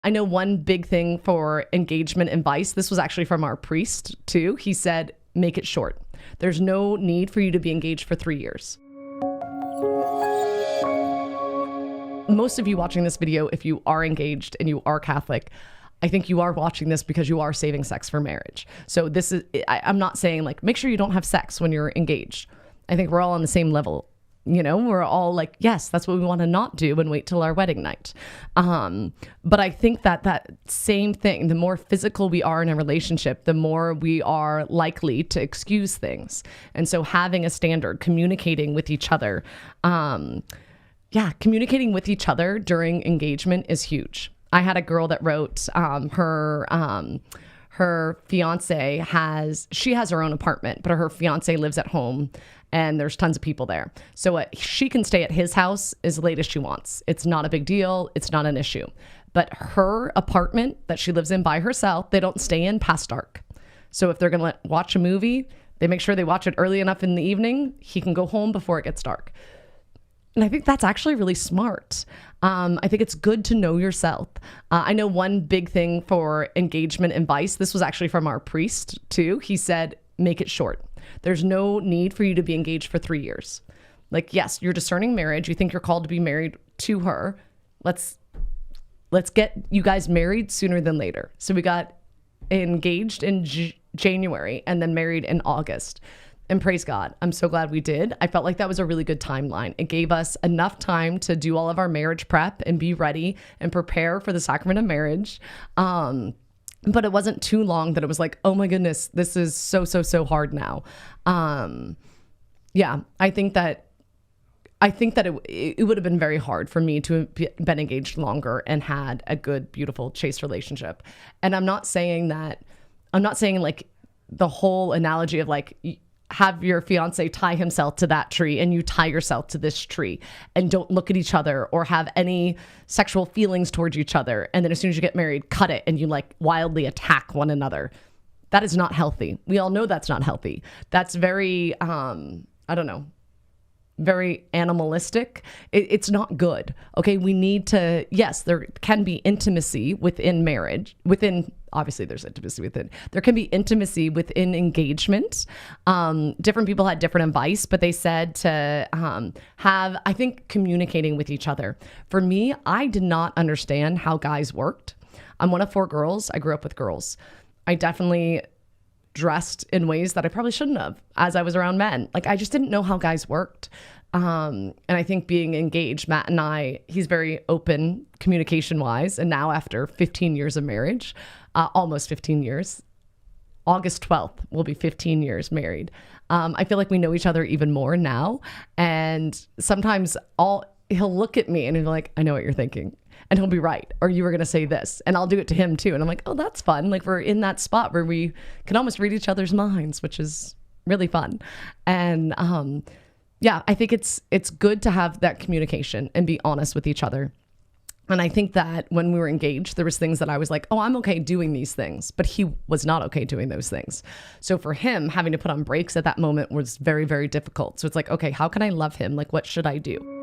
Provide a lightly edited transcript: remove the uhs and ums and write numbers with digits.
I know one big thing for engagement advice, this was actually from our priest too. He said, make it short. There's no need for you to be engaged for 3 years. Most of you watching this video, if you are engaged and you are Catholic, I think you are watching this because you are saving sex for marriage. So this is, I'm not saying like, make sure you don't have sex when you're engaged. I think we're all on the same level. You know, we're all like, yes, that's what we want to not do and wait till our wedding night. But I think that same thing, the more physical we are in a relationship, the more we are likely to excuse things. And so having a standard, communicating with each other, communicating with each other during engagement is huge. I had a girl that wrote her fiance has her own apartment, but her fiance lives at home and there's tons of people there. So she can stay at his house as late as she wants. It's not a big deal. It's not an issue. But her apartment that she lives in by herself, they don't stay in past dark. So if they're going to watch a movie, they make sure they watch it early enough in the evening. He can go home before it gets dark. And I think that's actually really smart. I think it's good to know yourself. I know one big thing for engagement advice, this was actually from our priest too. He said, make it short. There's no need for you to be engaged for 3 years. Like, yes, you're discerning marriage. You think you're called to be married to her. Let's get you guys married sooner than later. So we got engaged in January and then married in August. And praise God, I'm so glad we did. I felt like that was a really good timeline. It gave us enough time to do all of our marriage prep and be ready and prepare for the sacrament of marriage. But it wasn't too long that it was like, oh my goodness, this is so hard now. I think that it would have been very hard for me to have been engaged longer and had a good, beautiful, chaste relationship. And I'm not saying like the whole analogy of like, have your fiance tie himself to that tree and you tie yourself to this tree and don't look at each other or have any sexual feelings towards each other. And then as soon as you get married, cut it and you like wildly attack one another. That is not healthy. We all know that's not healthy. That's very, very animalistic. It's not good. Okay. We need to, yes, there can be intimacy within marriage, obviously there's intimacy within, there can be intimacy within engagement. Different people had different advice, but they said to I think communicating with each other. For me, I did not understand how guys worked. I'm one of 4 girls. I grew up with girls. I definitely dressed in ways that I probably shouldn't have as I was around men. Like I just didn't know how guys worked. And I think being engaged, Matt and I, he's very open communication wise. And now after 15 years of marriage, almost 15 years, August 12th, we'll be 15 years married. I feel like we know each other even more now. And sometimes he'll look at me and he'll be like, I know what you're thinking. And he'll be right. Or you were going to say this. And I'll do it to him too. And I'm like, oh, that's fun. Like we're in that spot where we can almost read each other's minds, which is really fun. And I think it's good to have that communication and be honest with each other. And I think that when we were engaged, there was things that I was like, oh, I'm okay doing these things, but he was not okay doing those things. So for him, having to put on brakes at that moment was very, very difficult. So it's like, okay, how can I love him? Like, what should I do?